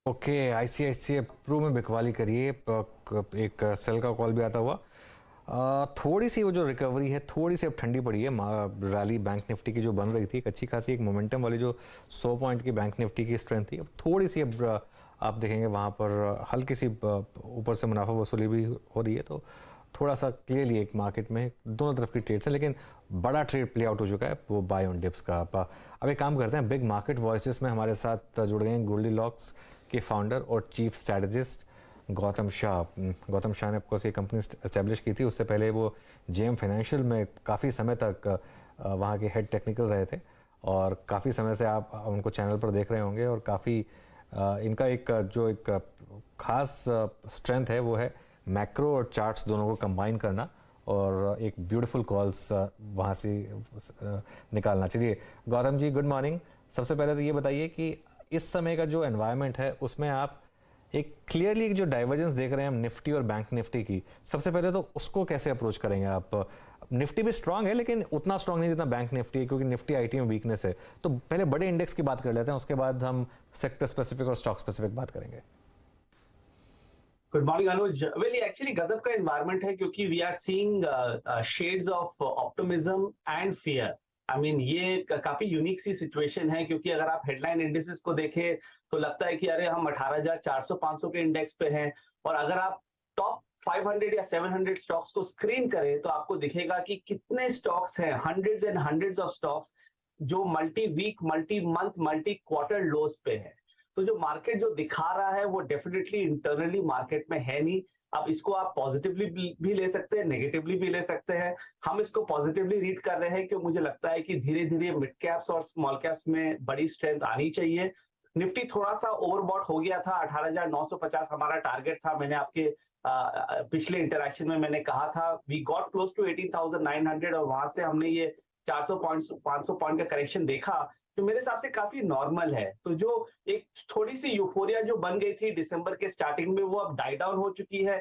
Okay, ICICI Pru में बिकवाली करिए। एक सेल का कॉल भी आता हुआ। थोड़ी सी वो जो रिकवरी है थोड़ी सी अब ठंडी पड़ी है। रैली बैंक निफ्टी की जो बन रही थी, एक अच्छी खासी एक मोमेंटम वाली जो 100 पॉइंट की बैंक निफ्टी की स्ट्रेंथ थी, अब थोड़ी सी अब आप देखेंगे वहाँ पर हल्की सी ऊपर से मुनाफा वसूली भी हो रही है। तो थोड़ा सा क्लियरली एक मार्केट में दोनों तरफ की ट्रेड्स हैं, लेकिन बड़ा ट्रेड प्ले आउट हो चुका है वो बाय ऑन डिप्स का। अब एक काम करते हैं, बिग मार्केट वॉइसेस में हमारे साथ जुड़ गए हैं गोल्डीलॉक्स के फाउंडर और चीफ स्ट्रैटेजिस्ट गौतम शाह। गौतम शाह ने ऑफकोर्स ये कंपनी एस्टेब्लिश की थी, उससे पहले वो जेएम फाइनेंशियल में काफ़ी समय तक वहाँ के हेड टेक्निकल रहे थे और काफ़ी समय से आप उनको चैनल पर देख रहे होंगे। और काफ़ी इनका एक जो एक खास स्ट्रेंथ है वो है मैक्रो और चार्ट्स दोनों को कंबाइन करना और एक ब्यूटीफुल कॉल्स वहाँ से निकालना। चलिए गौतम जी, गुड मॉर्निंग। सबसे पहले तो ये बताइए कि इस समय का जो एनवायरनमेंट है उसमें आप एक क्लियरली जो डाइवर्जेंस देख रहे हैं हम निफ्टी और बैंक निफ्टी की, सबसे पहले तो उसको कैसे अप्रोच करेंगे आप? निफ्टी भी स्ट्रांग है लेकिन उतना स्ट्रांग नहीं जितना बैंक निफ्टी है, क्योंकि निफ्टी आईटी में वीकनेस है। तो पहले बड़े इंडेक्स की बात कर लेते हैं, उसके बाद हम सेक्टर स्पेसिफिक और स्टॉक स्पेसिफिक बात करेंगे। Good morning Anuj. वेल ये एक्चुअली गजब का एनवायरनमेंट है क्योंकि we are seeing shades of optimism and fear. I mean ये काफी यूनिक सी सिचुएशन है क्योंकि अगर आप हेडलाइन इंडिसेस को देखें तो लगता है कि अरे हम 18,400-500 के इंडेक्स पे हैं, और अगर आप टॉप 500 या 700 स्टॉक्स को स्क्रीन करें तो आपको दिखेगा कि कितने स्टॉक्स हैं, hundreds and hundreds of stocks जो multi week, multi month, multi quarter lows पे है। तो जो मार्केट जो दिखा रहा है वो डेफिनेटली इंटरनली मार्केट में है नहीं। अब इसको आप पॉजिटिवली भी ले सकते हैं, नेगेटिवली भी ले सकते हैं। हम इसको पॉजिटिवली रीड कर रहे हैं क्योंकि मुझे लगता है कि धीरे धीरे मिड कैप्स और स्मॉल कैप्स में बड़ी स्ट्रेंथ आनी चाहिए। निफ्टी थोड़ा सा ओवरबॉट हो गया था, 18,950 हमारा टारगेट था। मैंने आपके पिछले इंटरेक्शन में मैंने कहा था वी गॉट क्लोज टू 18,900, और वहां से हमने ये 400 पॉइंट 500 पॉइंट का करेक्शन देखा जो मेरे हिसाब से काफी नॉर्मल है। तो जो एक थोड़ी सी यूफोरिया जो बन गई थी दिसंबर के स्टार्टिंग में वो अब डाई डाउन हो चुकी है।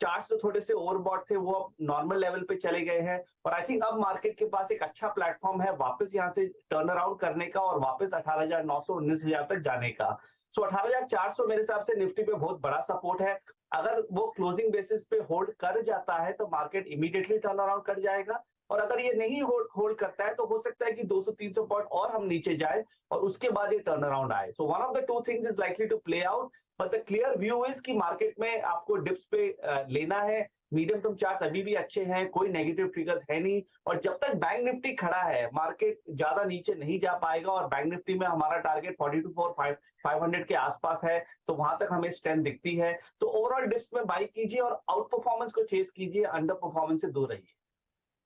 चार्ट्स तो थोड़े से ओवरबॉट थे, वो अब नॉर्मल लेवल पे चले गए हैं, और आई थिंक अब मार्केट के पास एक अच्छा प्लेटफॉर्म है वापस यहाँ से टर्न अराउंड करने का और वापस 18,900 19,000 तक जाने का। सो 18,400 मेरे हिसाब से निफ्टी पे बहुत बड़ा सपोर्ट है। अगर वो क्लोजिंग बेसिस पे होल्ड कर जाता है तो मार्केट इमीडिएटली टर्न अराउंड कर जाएगा, और अगर ये नहीं होल्ड करता है तो हो सकता है कि 200-300 पॉइंट और हम नीचे जाए और उसके बाद ये टर्न अराउंड आए। So one of the two things is likely to play out, but the clear view is कि मार्केट में आपको डिप्स पे लेना है। मीडियम टर्म चार्ट्स अभी भी अच्छे हैं, कोई नेगेटिव ट्रिगर्स है नहीं, और जब तक बैंक निफ्टी खड़ा है मार्केट ज्यादा नीचे नहीं जा पाएगा, और बैंक निफ्टी में हमारा टारगेट 42,500 के आसपास है, तो वहां तक हमें स्ट्रेंथ दिखती है। तो ओवरऑल डिप्स में बाई कीजिए और आउट परफॉर्मेंस को चेस कीजिए, अंडर परफॉर्मेंस से दूर रहिए।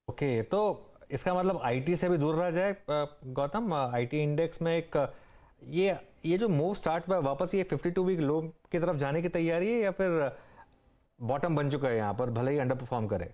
ओके, तो इसका मतलब आईटी से भी दूर रहा जाए। गौतम, आईटी इंडेक्स में एक ये जो मूव स्टार्ट हुआ वापस, ये 52 वीक लो की तरफ जाने की तैयारी है या फिर बॉटम बन चुका है यहाँ पर, भले ही अंडर परफॉर्म करे?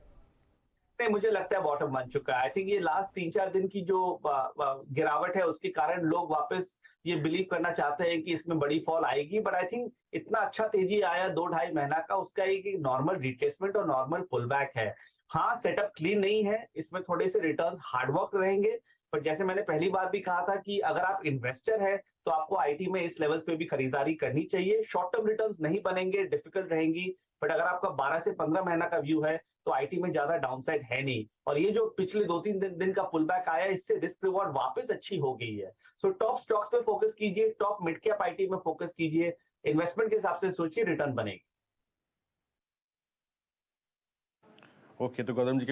नहीं, मुझे लगता है बॉटम बन चुका है। आई थिंक ये लास्ट 3-4 दिन की जो गिरावट है उसके कारण लोग वापस ये बिलीव करना चाहते हैं कि इसमें बड़ी फॉल आएगी, बट आई थिंक इतना अच्छा तेजी आया 2-2.5 महीना का, उसका एक नॉर्मल रिट्रेसमेंट और नॉर्मल पुल बैक है। हाँ, सेटअप क्लीन नहीं है, इसमें थोड़े से रिटर्न्स हार्डवर्क रहेंगे, पर जैसे मैंने पहली बार भी कहा था कि अगर आप इन्वेस्टर है तो आपको आईटी में इस लेवल्स पे भी खरीदारी करनी चाहिए। शॉर्ट टर्म रिटर्न्स नहीं बनेंगे, डिफिकल्ट रहेंगी, बट अगर आपका 12 से 15 महीना का व्यू है तो आईटी में ज्यादा डाउनसाइड है नहीं। और ये जो पिछले 2-3 दिन का पुल बैक आया, इससे रिस्क रिवॉर्ड वापस अच्छी हो गई है। सो टॉप स्टॉक्स पे फोकस कीजिए, टॉप मिड कैप आईटी में फोकस कीजिए, इन्वेस्टमेंट के हिसाब से सोचिए, रिटर्न बनेगी। ओके, तो गौतम जी के